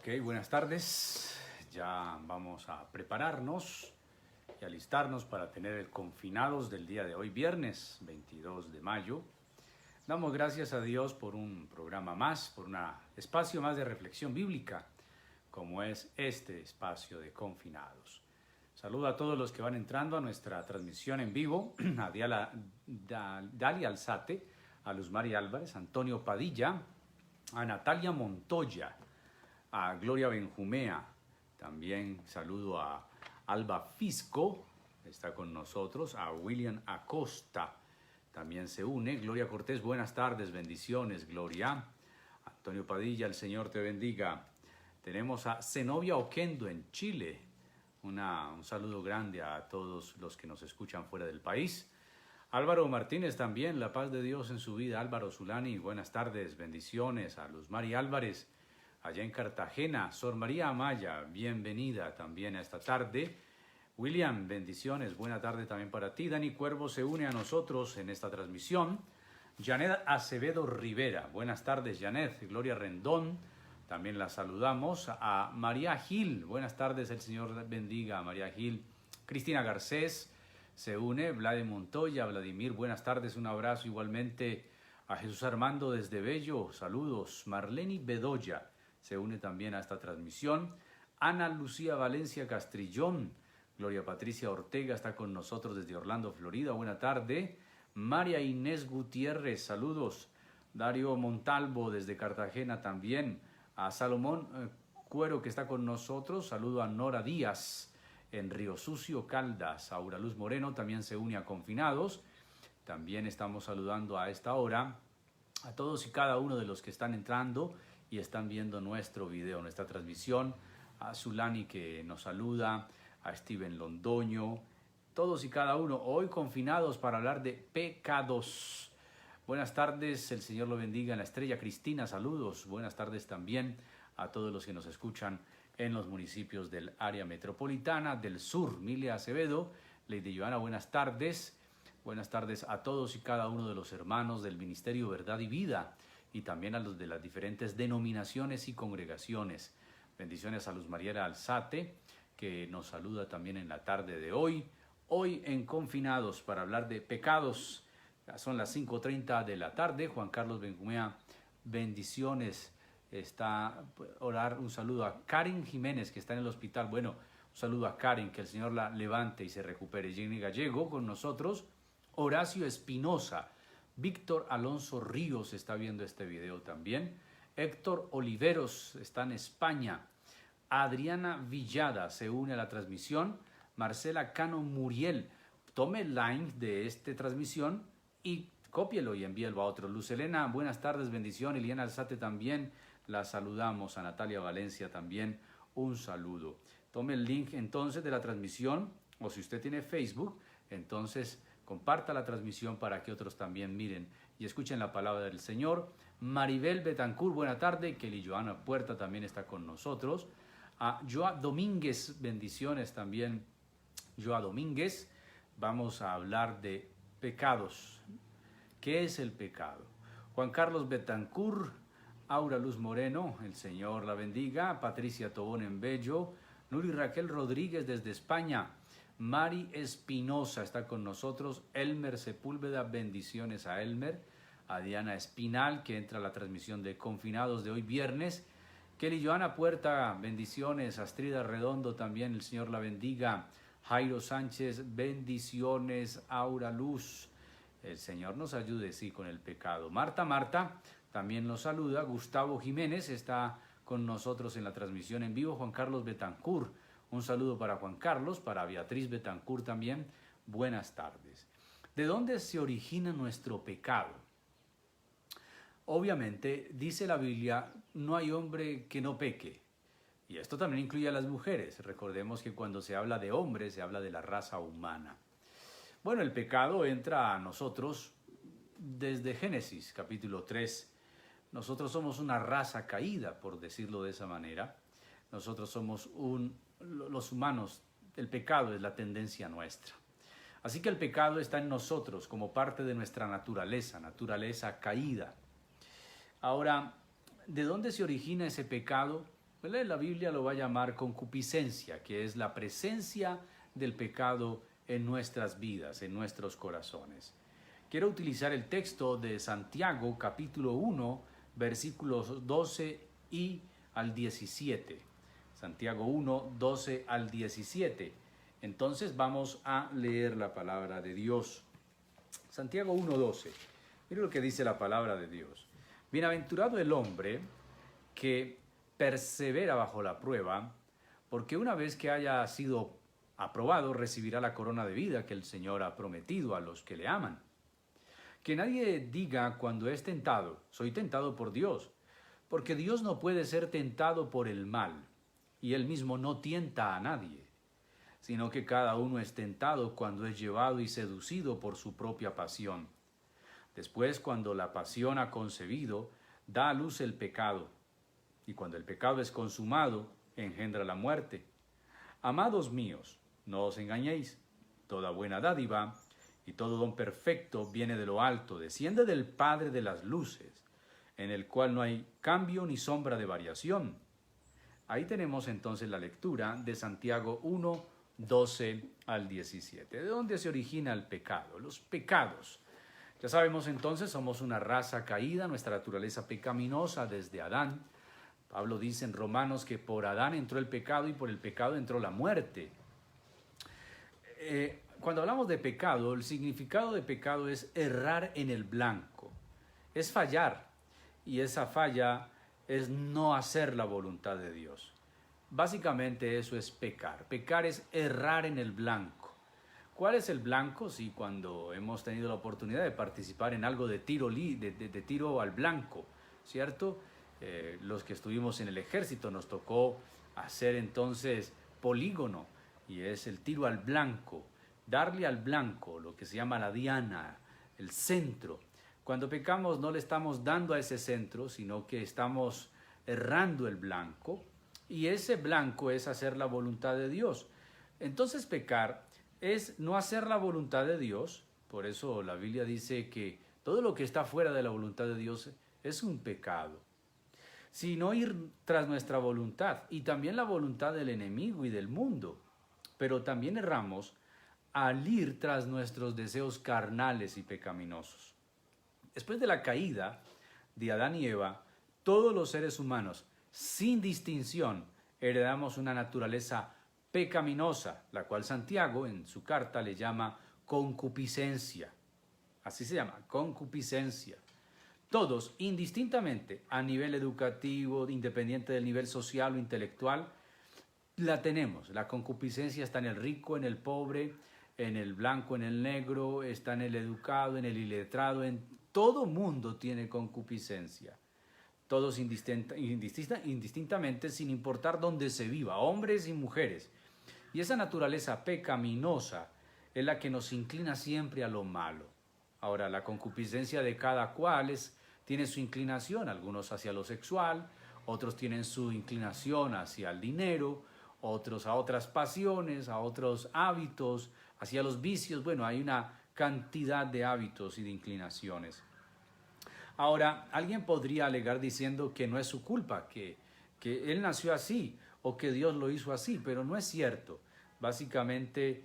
Ok, buenas tardes. Ya vamos a prepararnos y alistarnos para tener el confinados del día de hoy, viernes 22 de mayo. Damos gracias a Dios por un programa más, por un espacio más de reflexión bíblica, como es este espacio de confinados. Saludo a todos los que van entrando a nuestra transmisión en vivo, a Dalia Alzate, a Luz María Álvarez, a Antonio Padilla, a Natalia Montoya, a Gloria Benjumea. También saludo a Alba Fisco, está con nosotros, a William Acosta, también se une. Gloria Cortés, buenas tardes, bendiciones, Gloria. Antonio Padilla, el Señor te bendiga. Tenemos a Zenobia Oquendo en Chile. Un saludo grande a todos los que nos escuchan fuera del país. Álvaro Martínez también, la paz de Dios en su vida. Álvaro Zulani, buenas tardes, bendiciones. A Luz María Álvarez, allá en Cartagena. Sor María Amaya, bienvenida también a esta tarde. William, bendiciones, buena tarde también para ti. Dani Cuervo se une a nosotros en esta transmisión. Janet Acevedo Rivera, buenas tardes Janet. Gloria Rendón, también la saludamos. A María Gil, buenas tardes, el Señor bendiga a María Gil. Cristina Garcés se une. Vladimir Montoya, Vladimir, buenas tardes, un abrazo igualmente. A Jesús Armando desde Bello, saludos. Marlene Bedoya se une también a esta transmisión. Ana Lucía Valencia Castrillón, Gloria Patricia Ortega está con nosotros desde Orlando, Florida, buena tarde. María Inés Gutiérrez, saludos. Darío Montalvo desde Cartagena también. A Salomón Cuero que está con nosotros, saludo a Nora Díaz en Río Sucio, Caldas. Aura Luz Moreno también se une a Confinados. También estamos saludando a esta hora a todos y cada uno de los que están entrando y están viendo nuestro video, nuestra transmisión. A Zulani que nos saluda, a Steven Londoño, todos y cada uno, hoy confinados para hablar de pecados. Buenas tardes, el Señor lo bendiga. En la Estrella Cristina, saludos. Buenas tardes también a todos los que nos escuchan en los municipios del área metropolitana, del sur. Milia Acevedo, Lady Joana, buenas tardes. Buenas tardes a todos y cada uno de los hermanos del Ministerio Verdad y Vida y también a los de las diferentes denominaciones y congregaciones. Bendiciones a Luz María Alzate, que nos saluda también en la tarde de hoy. Hoy en Confinados para hablar de pecados. Son las 5:30 de la tarde. Juan Carlos Benjumea, bendiciones. Está orar un saludo a Karen Jiménez, que está en el hospital. Bueno, un saludo a Karen, que el Señor la levante y se recupere. Jenny Gallego con nosotros. Horacio Espinosa. Víctor Alonso Ríos está viendo este video también. Héctor Oliveros está en España. Adriana Villada se une a la transmisión. Marcela Cano Muriel, tome el link de esta transmisión y cópielo y envíelo a otro. Luz Elena, buenas tardes, bendición. Eliana Alzate también, la saludamos. A Natalia Valencia también, un saludo. Tome el link entonces de la transmisión, o si usted tiene Facebook, entonces comparta la transmisión para que otros también miren y escuchen la palabra del Señor. Maribel Betancourt, buena tarde. Kelly Joana Puerta también está con nosotros. A Joa Domínguez, bendiciones también. Joa Domínguez, vamos a hablar de pecados. ¿Qué es el pecado? Juan Carlos Betancourt, Aura Luz Moreno, el Señor la bendiga. Patricia Tobón en Bello. Nuri Raquel Rodríguez desde España. Mari Espinosa está con nosotros. Elmer Sepúlveda, bendiciones a Elmer. A Diana Espinal, que entra a la transmisión de Confinados de hoy viernes. Kelly Joana Puerta, bendiciones. Astrida Redondo también, el Señor la bendiga. Jairo Sánchez, bendiciones. Aura Luz, el Señor nos ayude, sí, con el pecado. Marta también nos saluda. Gustavo Jiménez está con nosotros en la transmisión en vivo. Juan Carlos Betancourt, un saludo para Juan Carlos, para Beatriz Betancourt también. Buenas tardes. ¿De dónde se origina nuestro pecado? Obviamente, dice la Biblia, no hay hombre que no peque. Y esto también incluye a las mujeres. Recordemos que cuando se habla de hombres, se habla de la raza humana. Bueno, el pecado entra a nosotros desde Génesis, capítulo 3. Nosotros somos una raza caída, por decirlo de esa manera. Nosotros somos los humanos. El pecado es la tendencia nuestra. Así que el pecado está en nosotros como parte de nuestra naturaleza caída. Ahora, ¿de dónde se origina ese pecado? La Biblia lo va a llamar concupiscencia, que es la presencia del pecado en nuestras vidas, en nuestros corazones. Quiero utilizar el texto de Santiago, capítulo 1, versículos 12 y al 17. Santiago 1, 12 al 17. Entonces vamos a leer la palabra de Dios. Santiago 1, 12. Mire lo que dice la palabra de Dios. Bienaventurado el hombre que persevera bajo la prueba, porque una vez que haya sido aprobado, recibirá la corona de vida que el Señor ha prometido a los que le aman. Que nadie diga cuando es tentado, soy tentado por Dios, porque Dios no puede ser tentado por el mal, y Él mismo no tienta a nadie, sino que cada uno es tentado cuando es llevado y seducido por su propia pasión. Después, cuando la pasión ha concebido, da a luz el pecado, y cuando el pecado es consumado, engendra la muerte. Amados míos, no os engañéis, toda buena dádiva y todo don perfecto viene de lo alto, desciende del Padre de las luces, en el cual no hay cambio ni sombra de variación. Ahí tenemos entonces la lectura de Santiago 1, 12 al 17. ¿De dónde se origina el pecado? Los pecados. Ya sabemos entonces, somos una raza caída, nuestra naturaleza pecaminosa desde Adán. Pablo dice en Romanos que por Adán entró el pecado y por el pecado entró la muerte. Cuando hablamos de pecado, el significado de pecado es errar en el blanco, es fallar, y esa falla es no hacer la voluntad de Dios. Básicamente eso es pecar. Pecar es errar en el blanco. ¿Cuál es el blanco? Sí, cuando hemos tenido la oportunidad de participar en algo de tiro al blanco, ¿cierto? Los que estuvimos en el ejército nos tocó hacer entonces polígono, y es el tiro al blanco, darle al blanco, lo que se llama la diana, el centro. Cuando pecamos no le estamos dando a ese centro, sino que estamos errando el blanco, y ese blanco es hacer la voluntad de Dios. Entonces pecar es no hacer la voluntad de Dios. Por eso la Biblia dice que todo lo que está fuera de la voluntad de Dios es un pecado. Sino ir tras nuestra voluntad, y también la voluntad del enemigo y del mundo. Pero también erramos al ir tras nuestros deseos carnales y pecaminosos. Después de la caída de Adán y Eva, todos los seres humanos, sin distinción, heredamos una naturaleza pecaminosa, la cual Santiago en su carta le llama concupiscencia. Así se llama, concupiscencia. Todos, indistintamente, a nivel educativo, independiente del nivel social o intelectual, la tenemos. La concupiscencia está en el rico, en el pobre, en el blanco, en el negro, está en el educado, en el iletrado, en todo mundo tiene concupiscencia. Todos indistintamente, sin importar dónde se viva, hombres y mujeres. Y esa naturaleza pecaminosa es la que nos inclina siempre a lo malo. Ahora, la concupiscencia de cada cual tiene su inclinación, algunos hacia lo sexual, otros tienen su inclinación hacia el dinero, otros a otras pasiones, a otros hábitos, hacia los vicios. Bueno, hay una cantidad de hábitos y de inclinaciones. Ahora, alguien podría alegar diciendo que no es su culpa, que él nació así o que Dios lo hizo así, pero no es cierto. Básicamente,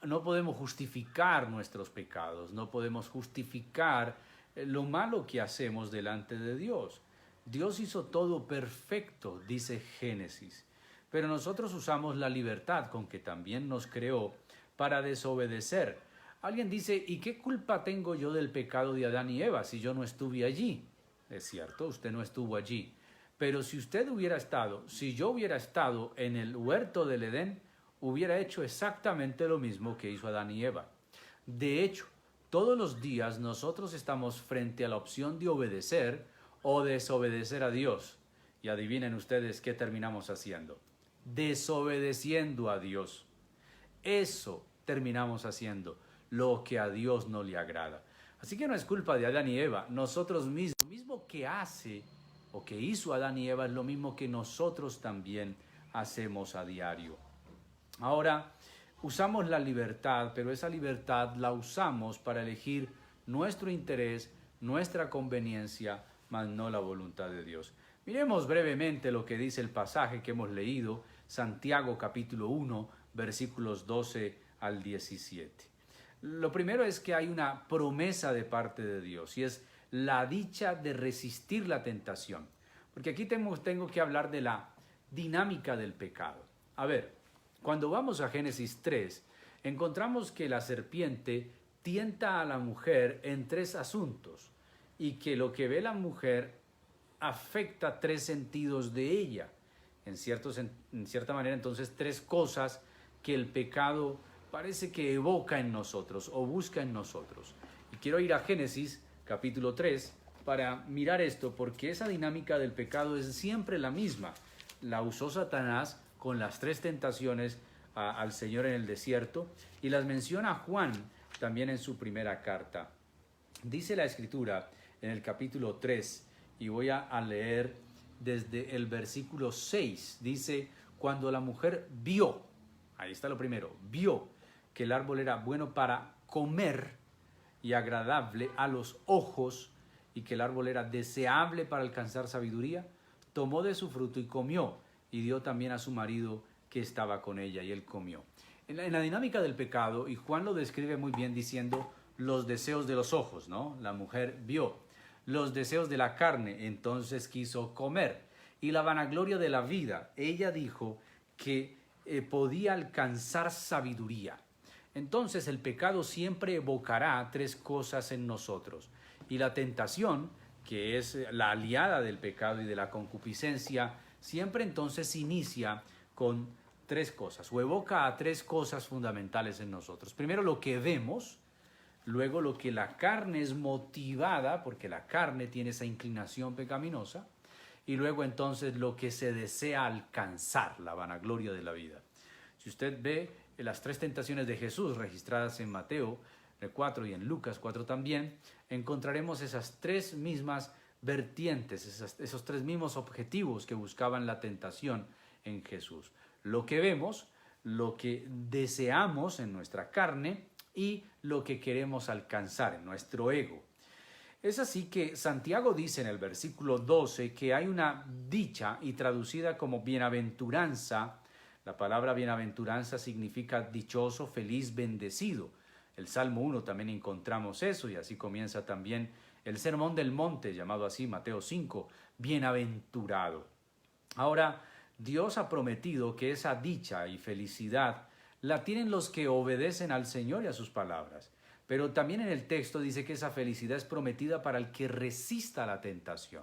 no podemos justificar nuestros pecados, no podemos justificar lo malo que hacemos delante de Dios. Dios hizo todo perfecto, dice Génesis, pero nosotros usamos la libertad con que también nos creó para desobedecer. Alguien dice, ¿y qué culpa tengo yo del pecado de Adán y Eva si yo no estuve allí? Es cierto, usted no estuvo allí, pero si yo hubiera estado en el huerto del Edén, hubiera hecho exactamente lo mismo que hizo Adán y Eva. De hecho, todos los días nosotros estamos frente a la opción de obedecer o desobedecer a Dios. Y adivinen ustedes qué terminamos haciendo. Desobedeciendo a Dios. Eso terminamos haciendo, lo que a Dios no le agrada. Así que no es culpa de Adán y Eva, nosotros mismos. Lo mismo que hace o que hizo Adán y Eva es lo mismo que nosotros también hacemos a diario. Ahora, usamos la libertad, pero esa libertad la usamos para elegir nuestro interés, nuestra conveniencia, mas no la voluntad de Dios. Miremos brevemente lo que dice el pasaje que hemos leído, Santiago capítulo 1, versículos 12 al 17. Lo primero es que hay una promesa de parte de Dios y es la dicha de resistir la tentación. Porque aquí tengo que hablar de la dinámica del pecado. A ver, cuando vamos a Génesis 3, encontramos que la serpiente tienta a la mujer en tres asuntos y que lo que ve la mujer afecta tres sentidos de ella. En cierta manera, entonces, tres cosas que el pecado parece que evoca en nosotros o busca en nosotros. Y quiero ir a Génesis capítulo 3 para mirar esto, porque esa dinámica del pecado es siempre la misma. La usó Satanás con las tres tentaciones al Señor en el desierto y las menciona Juan también en su primera carta. Dice la Escritura en el capítulo 3, y voy a leer desde el versículo 6. Dice, cuando la mujer vio, ahí está lo primero, vio que el árbol era bueno para comer y agradable a los ojos, y que el árbol era deseable para alcanzar sabiduría, tomó de su fruto y comió, y dio también a su marido que estaba con ella, y él comió. En la dinámica del pecado, y Juan lo describe muy bien diciendo los deseos de los ojos, ¿no? La mujer vio. Los deseos de la carne, entonces quiso comer. Y la vanagloria de la vida, ella dijo que podía alcanzar sabiduría. Entonces el pecado siempre evocará tres cosas en nosotros. Y la tentación, que es la aliada del pecado y de la concupiscencia, siempre entonces inicia con tres cosas, o evoca a tres cosas fundamentales en nosotros. Primero, lo que vemos. Luego, lo que la carne es motivada, porque la carne tiene esa inclinación pecaminosa. Y luego entonces lo que se desea alcanzar, la vanagloria de la vida. Si usted ve las tres tentaciones de Jesús registradas en Mateo 4 y en Lucas 4 también, encontraremos esas tres mismas vertientes, esos tres mismos objetivos que buscaban la tentación en Jesús. Lo que vemos, lo que deseamos en nuestra carne y lo que queremos alcanzar en nuestro ego. Es así que Santiago dice en el versículo 12 que hay una dicha, y traducida como bienaventuranza. La palabra bienaventuranza significa dichoso, feliz, bendecido. El Salmo 1 también encontramos eso, y así comienza también el Sermón del Monte, llamado así, Mateo 5, bienaventurado. Ahora, Dios ha prometido que esa dicha y felicidad la tienen los que obedecen al Señor y a sus palabras. Pero también en el texto dice que esa felicidad es prometida para el que resista la tentación.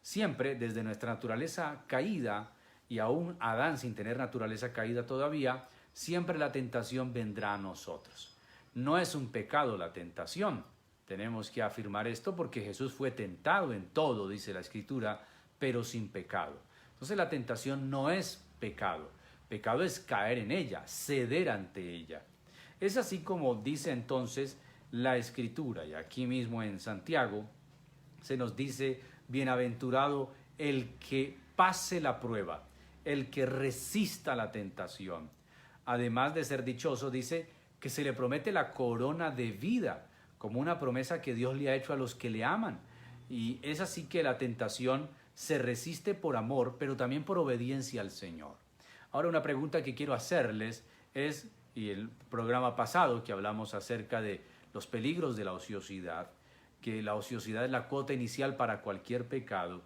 Siempre, desde nuestra naturaleza caída, y aún Adán sin tener naturaleza caída todavía, siempre la tentación vendrá a nosotros. No es un pecado la tentación. Tenemos que afirmar esto porque Jesús fue tentado en todo, dice la Escritura, pero sin pecado. Entonces la tentación no es pecado. Pecado es caer en ella, ceder ante ella. Es así como dice entonces la Escritura, y aquí mismo en Santiago se nos dice, bienaventurado el que pase la prueba, el que resista la tentación. Además de ser dichoso, dice que se le promete la corona de vida, como una promesa que Dios le ha hecho a los que le aman. Y es así que la tentación se resiste por amor, pero también por obediencia al Señor. Ahora, una pregunta que quiero hacerles es, y el programa pasado que hablamos acerca de los peligros de la ociosidad, que la ociosidad es la cuota inicial para cualquier pecado,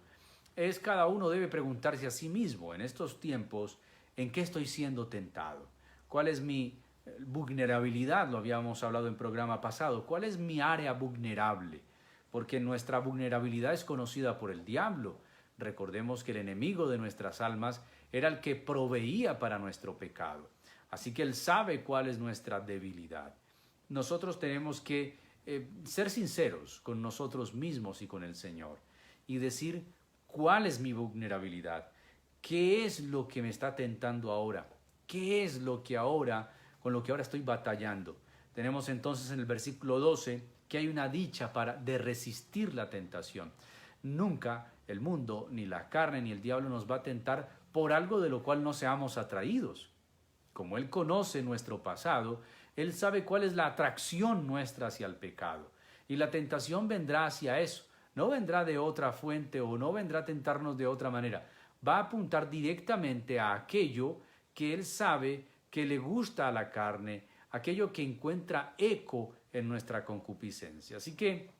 es cada uno debe preguntarse a sí mismo en estos tiempos, ¿en qué estoy siendo tentado? ¿Cuál es mi vulnerabilidad? Lo habíamos hablado en programa pasado. ¿Cuál es mi área vulnerable? Porque nuestra vulnerabilidad es conocida por el diablo. Recordemos que el enemigo de nuestras almas era el que proveía para nuestro pecado. Así que él sabe cuál es nuestra debilidad. Nosotros tenemos que ser sinceros con nosotros mismos y con el Señor y decir cuál es mi vulnerabilidad, qué es lo que me está tentando ahora, qué es lo que con lo que ahora estoy batallando. Tenemos entonces en el versículo 12 que hay una dicha de resistir la tentación. Nunca el mundo, ni la carne, ni el diablo nos va a tentar por algo de lo cual no seamos atraídos. Como Él conoce nuestro pasado, Él sabe cuál es la atracción nuestra hacia el pecado. Y la tentación vendrá hacia eso. no vendrá de otra fuente o no vendrá a tentarnos de otra manera. Va a apuntar directamente a aquello que él sabe que le gusta a la carne, aquello que encuentra eco en nuestra concupiscencia. Así que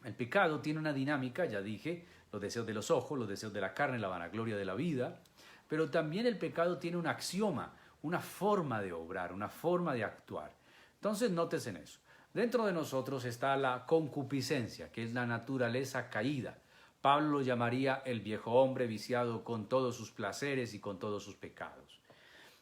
el pecado tiene una dinámica, ya dije, los deseos de los ojos, los deseos de la carne, la vanagloria de la vida, pero también el pecado tiene un axioma, una forma de obrar, una forma de actuar. Entonces, notes en eso. Dentro de nosotros está la concupiscencia, que es la naturaleza caída. Pablo lo llamaría el viejo hombre viciado con todos sus placeres y con todos sus pecados.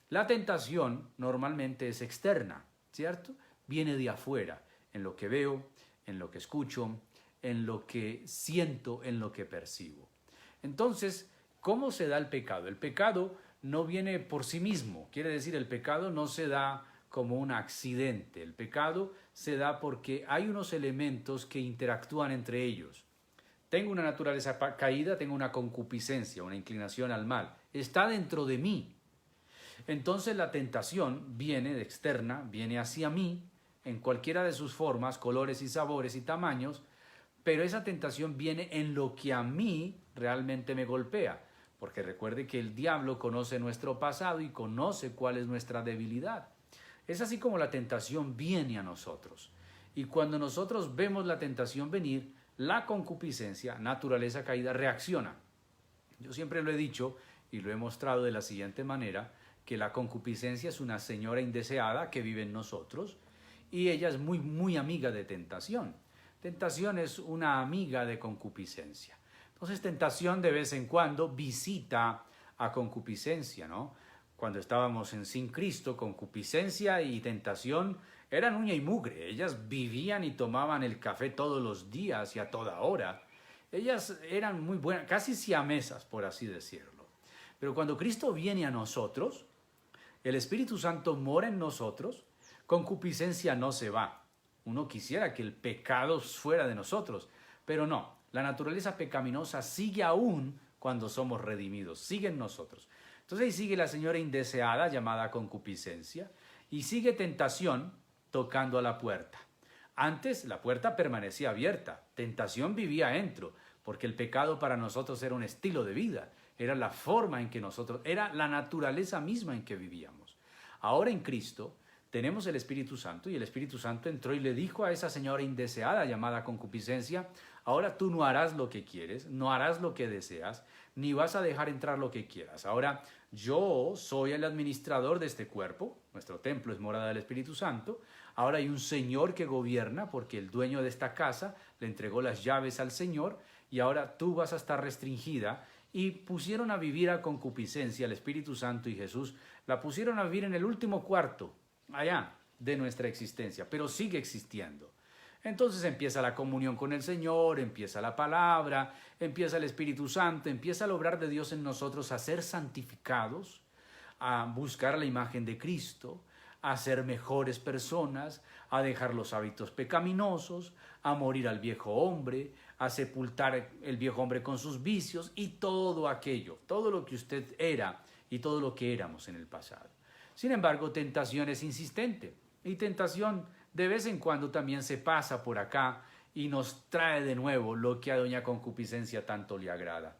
La tentación normalmente es externa, ¿cierto? Viene de afuera, en lo que veo, en lo que escucho, en lo que siento, en lo que percibo. Entonces, ¿cómo se da el pecado? El pecado no viene por sí mismo, quiere decir, el pecado no se da como un accidente. El pecado se da porque hay unos elementos que interactúan entre ellos. Tengo una naturaleza caída, tengo una concupiscencia, una inclinación al mal. Está dentro de mí. Entonces la tentación viene de externa, viene hacia mí, en cualquiera de sus formas, colores y sabores y tamaños, pero esa tentación viene en lo que a mí realmente me golpea. Porque recuerde que el diablo conoce nuestro pasado y conoce cuál es nuestra debilidad. Es así como la tentación viene a nosotros. Y cuando nosotros vemos la tentación venir, la concupiscencia, naturaleza caída, reacciona. Yo siempre lo he dicho y lo he mostrado de la siguiente manera, que la concupiscencia es una señora indeseada que vive en nosotros y ella es muy amiga de tentación. Tentación es una amiga de concupiscencia. Entonces tentación de vez en cuando visita a concupiscencia, ¿no? Cuando estábamos en sin Cristo, concupiscencia y tentación eran uña y mugre. Ellas vivían y tomaban el café todos los días y a toda hora. Ellas eran muy buenas, casi siamesas, por así decirlo. Pero cuando Cristo viene a nosotros, el Espíritu Santo mora en nosotros, concupiscencia no se va. Uno quisiera que el pecado fuera de nosotros, pero no. La naturaleza pecaminosa sigue aún cuando somos redimidos, sigue en nosotros. Entonces ahí sigue la señora indeseada llamada concupiscencia y sigue tentación tocando a la puerta. Antes la puerta permanecía abierta, tentación vivía dentro, porque el pecado para nosotros era un estilo de vida, era la forma en que nosotros, era la naturaleza misma en que vivíamos. Ahora en Cristo tenemos el Espíritu Santo y el Espíritu Santo entró y le dijo a esa señora indeseada llamada concupiscencia, ahora tú no harás lo que quieres, no harás lo que deseas, ni vas a dejar entrar lo que quieras. Ahora yo soy el administrador de este cuerpo, nuestro templo es morada del Espíritu Santo, ahora hay un Señor que gobierna porque el dueño de esta casa le entregó las llaves al Señor y ahora tú vas a estar restringida. Y pusieron a vivir a concupiscencia, el Espíritu Santo y Jesús, la pusieron a vivir en el último cuarto, allá, de nuestra existencia, pero sigue existiendo. Entonces empieza la comunión con el Señor, empieza la palabra, empieza el Espíritu Santo, empieza el obrar de Dios en nosotros a ser santificados, a buscar la imagen de Cristo, a ser mejores personas, a dejar los hábitos pecaminosos, a morir al viejo hombre, a sepultar el viejo hombre con sus vicios y todo aquello, todo lo que usted era y todo lo que éramos en el pasado. Sin embargo, tentación es insistente y tentación de vez en cuando también se pasa por acá y nos trae de nuevo lo que a doña concupiscencia tanto le agrada.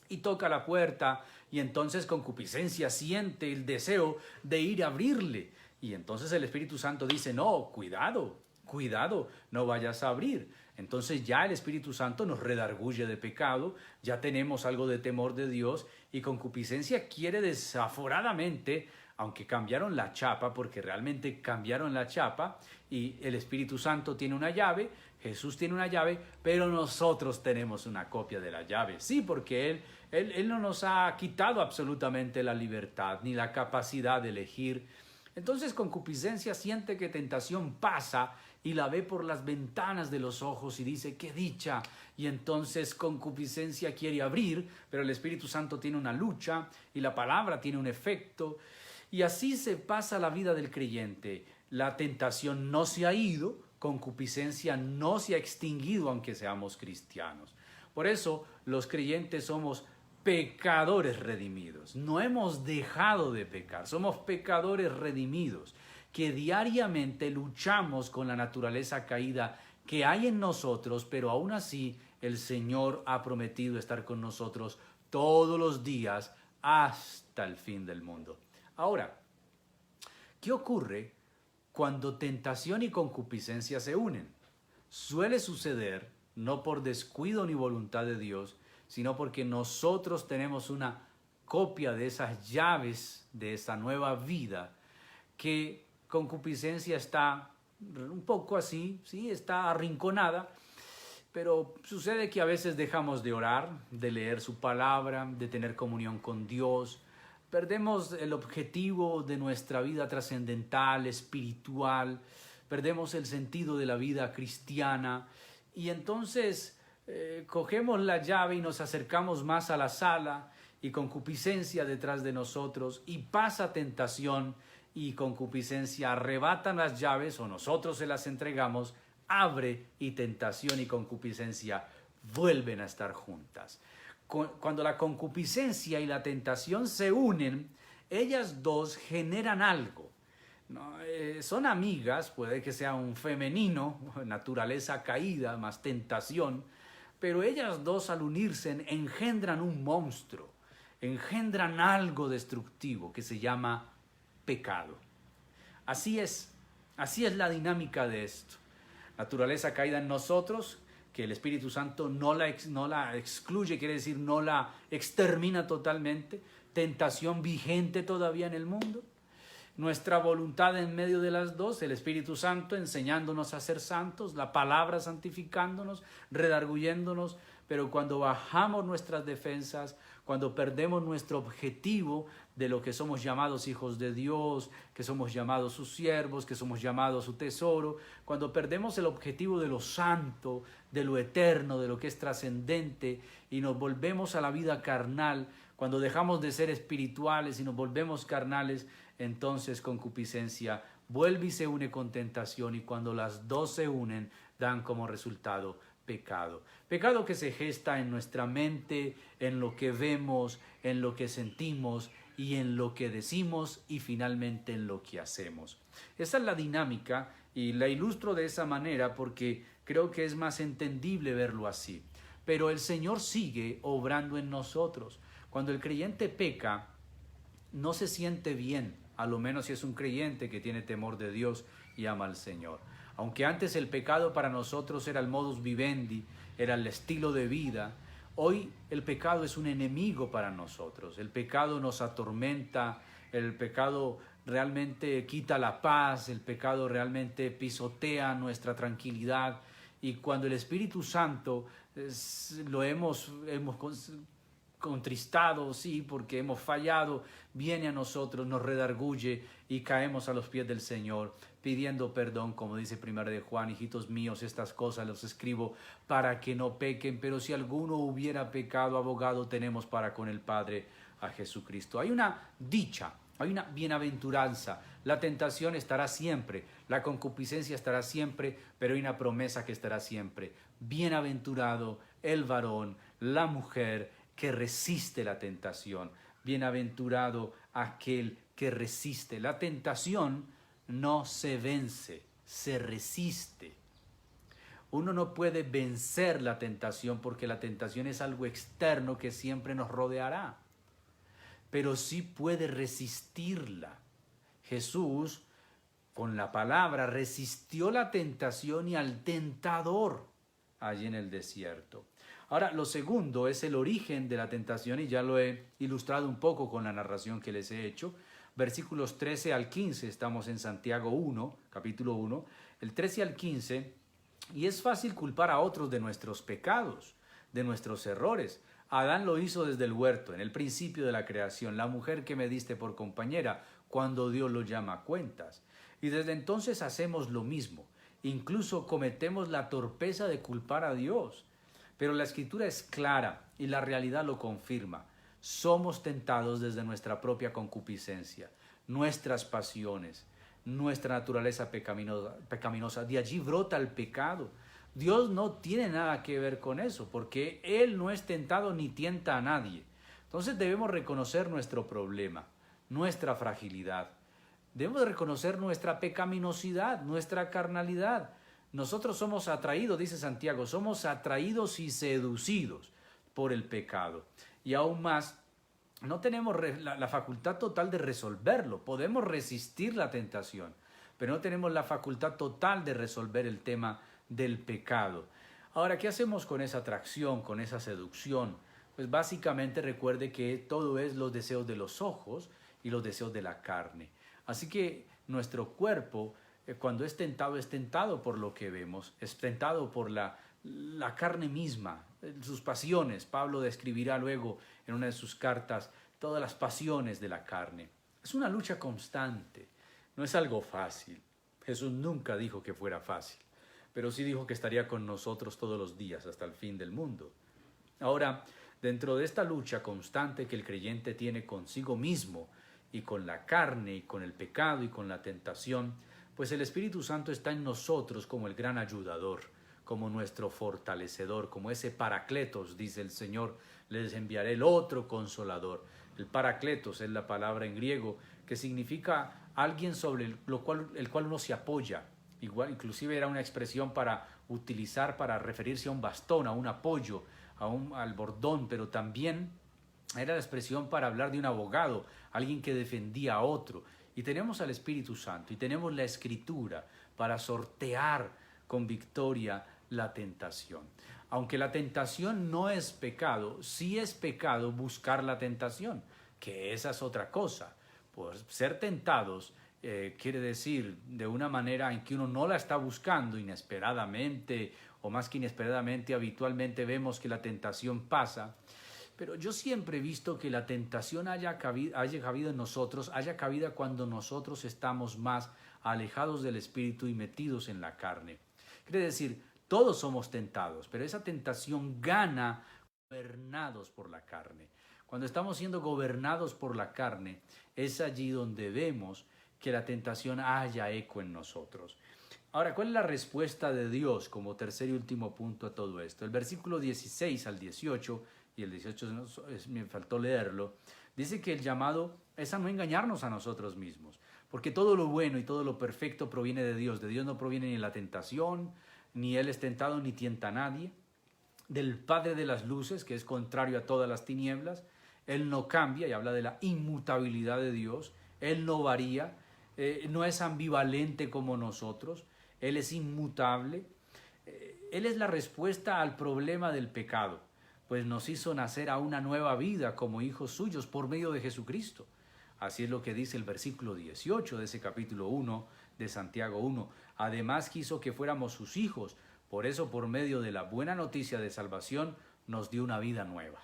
Y toca la puerta y entonces concupiscencia siente el deseo de ir a abrirle. Y entonces el Espíritu Santo dice, no, cuidado, no vayas a abrir. Entonces ya el Espíritu Santo nos redarguye de pecado, ya tenemos algo de temor de Dios y concupiscencia quiere desaforadamente, aunque cambiaron la chapa, porque realmente cambiaron la chapa y el Espíritu Santo tiene una llave, Jesús tiene una llave, pero nosotros tenemos una copia de la llave. Sí, porque Él no nos ha quitado absolutamente la libertad ni la capacidad de elegir. Entonces concupiscencia siente que tentación pasa y la ve por las ventanas de los ojos y dice, ¡qué dicha! Y entonces concupiscencia quiere abrir, pero el Espíritu Santo tiene una lucha y la palabra tiene un efecto. Y así se pasa la vida del creyente. La tentación no se ha ido, concupiscencia no se ha extinguido aunque seamos cristianos. Por eso los creyentes somos pecadores redimidos. No hemos dejado de pecar, somos pecadores redimidos que diariamente luchamos con la naturaleza caída que hay en nosotros, pero aún así el Señor ha prometido estar con nosotros todos los días hasta el fin del mundo. Ahora, ¿qué ocurre cuando tentación y concupiscencia se unen? Suele suceder no por descuido ni voluntad de Dios, sino porque nosotros tenemos una copia de esas llaves de esa nueva vida, que concupiscencia está un poco así, sí, está arrinconada, pero sucede que a veces dejamos de orar, de leer su palabra, de tener comunión con Dios, perdemos el objetivo de nuestra vida trascendental, espiritual, perdemos el sentido de la vida cristiana y entonces cogemos la llave y nos acercamos más a la sala y concupiscencia detrás de nosotros y pasa tentación y concupiscencia arrebatan las llaves o nosotros se las entregamos, abre y tentación y concupiscencia vuelven a estar juntas. Cuando la concupiscencia y la tentación se unen, ellas dos generan algo. ¿No? Son amigas, puede que sea un femenino, naturaleza caída, más tentación, pero ellas dos al unirse engendran un monstruo, engendran algo destructivo que se llama pecado. Así es la dinámica de esto. Naturaleza caída en nosotros, que el Espíritu Santo no la excluye, quiere decir no la extermina totalmente, tentación vigente todavía en el mundo, nuestra voluntad en medio de las dos, el Espíritu Santo enseñándonos a ser santos, la palabra santificándonos, redarguyéndonos, pero cuando bajamos nuestras defensas, cuando perdemos nuestro objetivo de lo que somos llamados hijos de Dios, que somos llamados sus siervos, que somos llamados su tesoro, cuando perdemos el objetivo de lo santo, de lo eterno, de lo que es trascendente y nos volvemos a la vida carnal, cuando dejamos de ser espirituales y nos volvemos carnales, entonces concupiscencia vuelve y se une con tentación y cuando las dos se unen dan como resultado pecado. Pecado que se gesta en nuestra mente, en lo que vemos, en lo que sentimos y en lo que decimos y finalmente en lo que hacemos. Esa es la dinámica y la ilustro de esa manera porque creo que es más entendible verlo así. Pero el Señor sigue obrando en nosotros. Cuando el creyente peca, no se siente bien, a lo menos si es un creyente que tiene temor de Dios y ama al Señor. Aunque antes el pecado para nosotros era el modus vivendi, era el estilo de vida, hoy el pecado es un enemigo para nosotros. El pecado nos atormenta, el pecado realmente quita la paz, el pecado realmente pisotea nuestra tranquilidad. Y cuando el Espíritu Santo lo hemos contristado, sí, porque hemos fallado, viene a nosotros, nos redarguye y caemos a los pies del Señor, pidiendo perdón, como dice 1 de Juan, hijitos míos, estas cosas los escribo para que no pequen, pero si alguno hubiera pecado, abogado tenemos para con el Padre, a Jesucristo. Hay una dicha, hay una bienaventuranza, la tentación estará siempre, la concupiscencia estará siempre, pero hay una promesa que estará siempre. Bienaventurado el varón, la mujer, que resiste la tentación. Bienaventurado aquel que resiste. La tentación no se vence, se resiste. Uno no puede vencer la tentación porque la tentación es algo externo que siempre nos rodeará, pero sí puede resistirla. Jesús, con la palabra, resistió la tentación y al tentador allí en el desierto. Ahora, lo segundo es el origen de la tentación y ya lo he ilustrado un poco con la narración que les he hecho. Versículos 13 al 15, estamos en Santiago 1, capítulo 1, el 13 al 15, y es fácil culpar a otros de nuestros pecados, de nuestros errores. Adán lo hizo desde el huerto, en el principio de la creación, la mujer que me diste por compañera, cuando Dios lo llama a cuentas. Y desde entonces hacemos lo mismo, incluso cometemos la torpeza de culpar a Dios. Pero la Escritura es clara y la realidad lo confirma. Somos tentados desde nuestra propia concupiscencia, nuestras pasiones, nuestra naturaleza pecaminosa. De allí brota el pecado. Dios no tiene nada que ver con eso, porque Él no es tentado ni tienta a nadie. Entonces debemos reconocer nuestro problema, nuestra fragilidad. Debemos reconocer nuestra pecaminosidad, nuestra carnalidad. nosotros somos atraídos, dice Santiago, somos atraídos y seducidos por el pecado. Y aún más, no tenemos la facultad total de resolverlo. Podemos resistir la tentación, pero no tenemos la facultad total de resolver el tema del pecado. Ahora, ¿qué hacemos con esa atracción, con esa seducción? Pues básicamente recuerde que todo es los deseos de los ojos y los deseos de la carne. Así que nuestro cuerpo, cuando es tentado por lo que vemos, es tentado por la carne misma, sus pasiones. Pablo describirá luego en una de sus cartas todas las pasiones de la carne. Es una lucha constante, no es algo fácil. Jesús nunca dijo que fuera fácil, pero sí dijo que estaría con nosotros todos los días hasta el fin del mundo. Ahora, dentro de esta lucha constante que el creyente tiene consigo mismo y con la carne y con el pecado y con la tentación, pues el Espíritu Santo está en nosotros como el gran ayudador, como nuestro fortalecedor, como ese Paracletos, dice el Señor, les enviaré el otro consolador. El Paracletos es la palabra en griego que significa alguien sobre el cual uno se apoya. Igual, inclusive era una expresión para utilizar para referirse a un bastón, a un apoyo, al bordón, pero también era la expresión para hablar de un abogado, alguien que defendía a otro. Y tenemos al Espíritu Santo y tenemos la Escritura para sortear con victoria la tentación. Aunque la tentación no es pecado, sí es pecado buscar la tentación, que esa es otra cosa. Por ser tentados quiere decir de una manera en que uno no la está buscando inesperadamente, o más que inesperadamente, habitualmente vemos que la tentación pasa. Pero yo siempre he visto que la tentación haya cabido en nosotros, haya cabida cuando nosotros estamos más alejados del Espíritu y metidos en la carne. Quiere decir, todos somos tentados, pero esa tentación gana gobernados por la carne. Cuando estamos siendo gobernados por la carne, es allí donde vemos que la tentación haya eco en nosotros. Ahora, ¿cuál es la respuesta de Dios como tercer y último punto a todo esto? El versículo 16 al 18, y el 18 me faltó leerlo, dice que el llamado es a no engañarnos a nosotros mismos, porque todo lo bueno y todo lo perfecto proviene de Dios. De Dios no proviene ni la tentación, ni Él es tentado ni tienta a nadie. Del Padre de las luces, que es contrario a todas las tinieblas. Él no cambia, y habla de la inmutabilidad de Dios. Él no varía, no es ambivalente como nosotros. Él es inmutable. Él es la respuesta al problema del pecado, pues nos hizo nacer a una nueva vida como hijos suyos por medio de Jesucristo. Así es lo que dice el versículo 18 de ese capítulo 1 de Santiago 1. Además quiso que fuéramos sus hijos, por eso por medio de la buena noticia de salvación nos dio una vida nueva.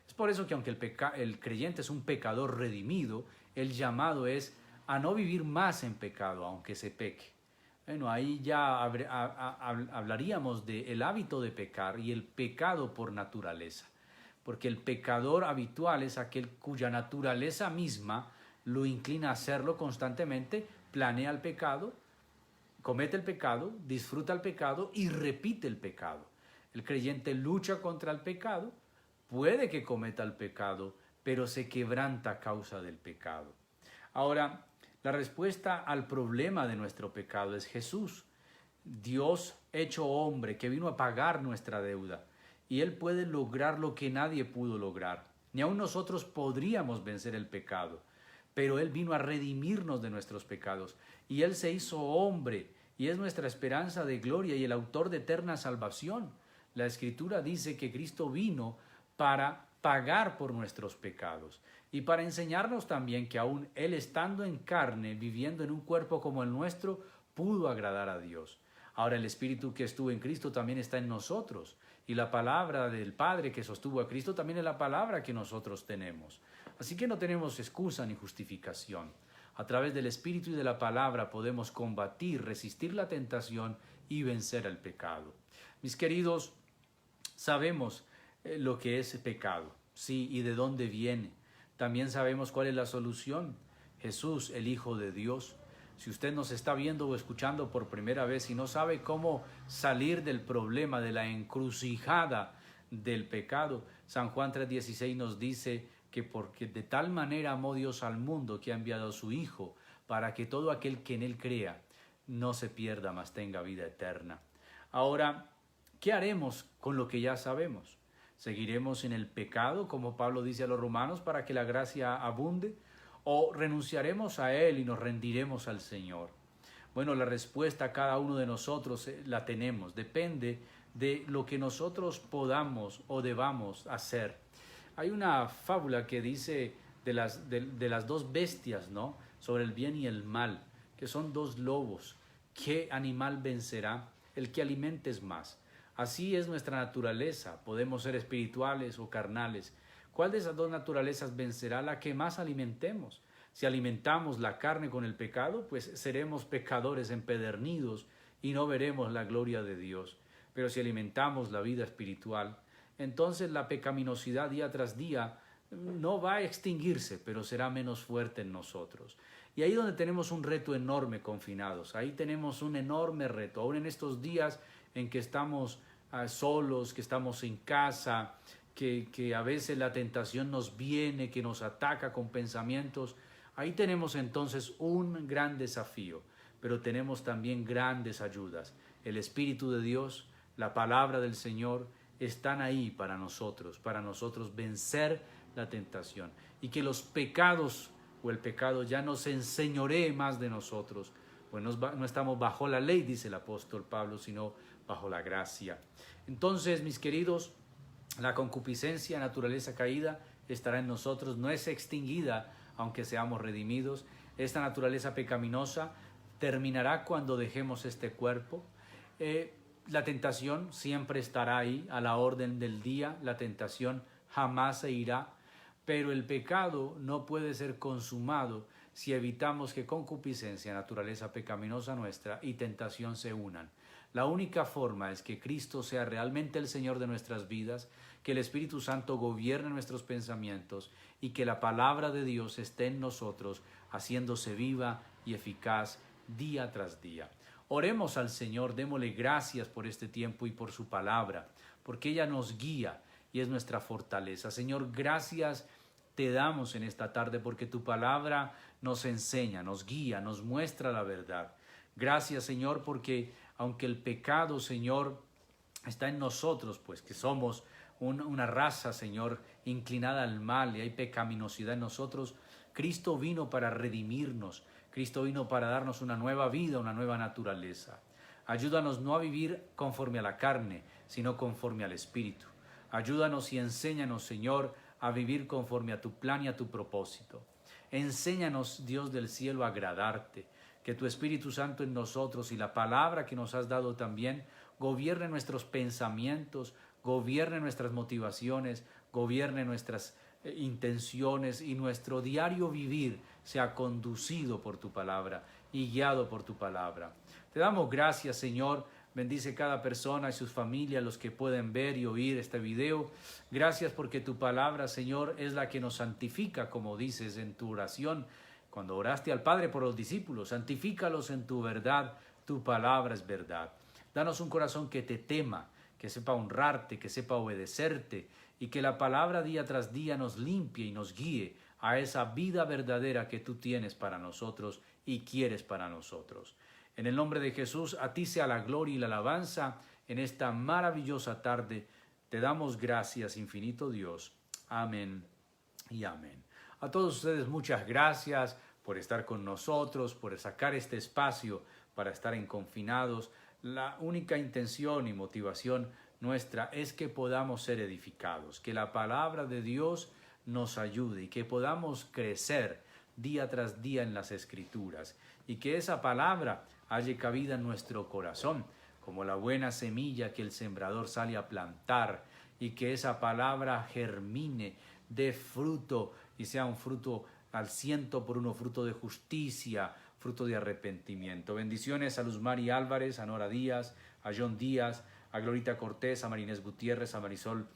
Es por eso que aunque el creyente es un pecador redimido, el llamado es a no vivir más en pecado, aunque se peque. Bueno, ahí ya hablaríamos del hábito de pecar y el pecado por naturaleza, porque el pecador habitual es aquel cuya naturaleza misma lo inclina a hacerlo constantemente, planea el pecado, comete el pecado, disfruta el pecado y repite el pecado. El creyente lucha contra el pecado, puede que cometa el pecado, pero se quebranta a causa del pecado. Ahora, la respuesta al problema de nuestro pecado es Jesús, Dios hecho hombre, que vino a pagar nuestra deuda. Y Él puede lograr lo que nadie pudo lograr. Ni aun nosotros podríamos vencer el pecado. Pero Él vino a redimirnos de nuestros pecados. Y Él se hizo hombre, y es nuestra esperanza de gloria y el autor de eterna salvación. La Escritura dice que Cristo vino para pagar por nuestros pecados y para enseñarnos también que aún Él estando en carne, viviendo en un cuerpo como el nuestro, pudo agradar a Dios. Ahora el Espíritu que estuvo en Cristo también está en nosotros, y la palabra del Padre que sostuvo a Cristo también es la palabra que nosotros tenemos. Así que no tenemos excusa ni justificación. A través del Espíritu y de la palabra podemos combatir, resistir la tentación y vencer el pecado. Mis queridos, sabemos lo que es pecado, sí, y de dónde viene. También sabemos cuál es la solución. Jesús, el Hijo de Dios. Si usted nos está viendo o escuchando por primera vez y no sabe cómo salir del problema, de la encrucijada del pecado, San Juan 3:16 nos dice que porque de tal manera amó Dios al mundo que ha enviado a su Hijo para que todo aquel que en Él crea no se pierda, mas tenga vida eterna. Ahora, ¿qué haremos con lo que ya sabemos? ¿Seguiremos en el pecado, como Pablo dice a los romanos, para que la gracia abunde? ¿O renunciaremos a él y nos rendiremos al Señor? Bueno, la respuesta a cada uno de nosotros la tenemos. Depende de lo que nosotros podamos o debamos hacer. Hay una fábula que dice de las dos bestias, ¿no? Sobre el bien y el mal, que son dos lobos. ¿Qué animal vencerá? El que alimentes más. Así es nuestra naturaleza. Podemos ser espirituales o carnales. ¿Cuál de esas dos naturalezas vencerá? La que más alimentemos. Si alimentamos la carne con el pecado, pues seremos pecadores empedernidos y no veremos la gloria de Dios. Pero si alimentamos la vida espiritual, entonces la pecaminosidad día tras día no va a extinguirse, pero será menos fuerte en nosotros. Y ahí donde tenemos un reto enorme, confinados, ahí tenemos un enorme reto, aún en estos días en que estamos solos, que estamos en casa, que a veces la tentación nos viene, que nos ataca con pensamientos. Ahí tenemos entonces un gran desafío, pero tenemos también grandes ayudas. El Espíritu de Dios, la palabra del Señor, están ahí para nosotros vencer la tentación. Y que los pecados o el pecado ya no se enseñoree más de nosotros. Pues no estamos bajo la ley, dice el apóstol Pablo, sino bajo la gracia. Entonces, mis queridos, la concupiscencia, naturaleza caída, estará en nosotros, no es extinguida, aunque seamos redimidos. Esta naturaleza pecaminosa terminará cuando dejemos este cuerpo. La tentación siempre estará ahí, a la orden del día. La tentación jamás se irá, pero el pecado no puede ser consumado si evitamos que concupiscencia, naturaleza pecaminosa nuestra, y tentación se unan. La única forma es que Cristo sea realmente el Señor de nuestras vidas, que el Espíritu Santo gobierne nuestros pensamientos y que la palabra de Dios esté en nosotros, haciéndose viva y eficaz día tras día. Oremos al Señor, démosle gracias por este tiempo y por su palabra, porque ella nos guía y es nuestra fortaleza. Señor, gracias te damos en esta tarde porque tu palabra nos enseña, nos guía, nos muestra la verdad. Gracias, Señor, porque aunque el pecado, Señor, está en nosotros, pues que somos una raza, Señor, inclinada al mal y hay pecaminosidad en nosotros, Cristo vino para redimirnos, Cristo vino para darnos una nueva vida, una nueva naturaleza. Ayúdanos no a vivir conforme a la carne, sino conforme al Espíritu. Ayúdanos y enséñanos, Señor, a vivir conforme a tu plan y a tu propósito. Enséñanos, Dios del cielo, a agradarte, que tu Espíritu Santo en nosotros y la palabra que nos has dado también gobierne nuestros pensamientos, gobierne nuestras motivaciones, gobierne nuestras intenciones y nuestro diario vivir sea conducido por tu palabra y guiado por tu palabra. Te damos gracias, Señor. Bendice cada persona y sus familias, los que pueden ver y oír este video. Gracias porque tu palabra, Señor, es la que nos santifica, como dices en tu oración. Cuando oraste al Padre por los discípulos, santifícalos en tu verdad, tu palabra es verdad. Danos un corazón que te tema, que sepa honrarte, que sepa obedecerte y que la palabra día tras día nos limpie y nos guíe a esa vida verdadera que tú tienes para nosotros y quieres para nosotros. En el nombre de Jesús, a ti sea la gloria y la alabanza en esta maravillosa tarde. Te damos gracias, infinito Dios. Amén y amén. A todos ustedes muchas gracias por estar con nosotros, por sacar este espacio para estar en Confinados. La única intención y motivación nuestra es que podamos ser edificados, que la palabra de Dios nos ayude y que podamos crecer día tras día en las Escrituras y que esa palabra halle cabida en nuestro corazón, como la buena semilla que el sembrador sale a plantar y que esa palabra germine, dé fruto y sea un fruto al 100%, fruto de justicia, fruto de arrepentimiento. Bendiciones a Luz Mari Álvarez, a Nora Díaz, a John Díaz, a Glorita Cortés, a Marinés Gutiérrez, a Marisol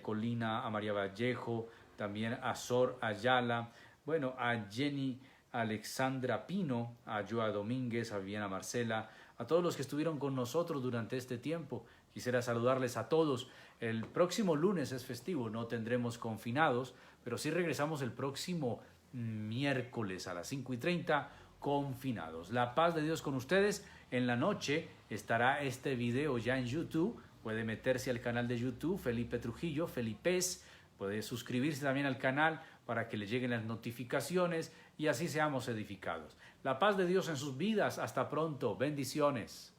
Colina, a María Vallejo, también a Sor Ayala, bueno, a Jenny Alexandra Pino, a Joa Domínguez, a Viviana Marcela, a todos los que estuvieron con nosotros durante este tiempo. Quisiera saludarles a todos. El próximo lunes es festivo, no tendremos Confinados, pero sí regresamos el próximo miércoles a las 5:30, Confinados. La paz de Dios con ustedes. En la noche estará este video ya en YouTube. Puede meterse al canal de YouTube, Felipe Trujillo, Felipes. Puede suscribirse también al canal para que le lleguen las notificaciones y así seamos edificados. La paz de Dios en sus vidas. Hasta pronto. Bendiciones.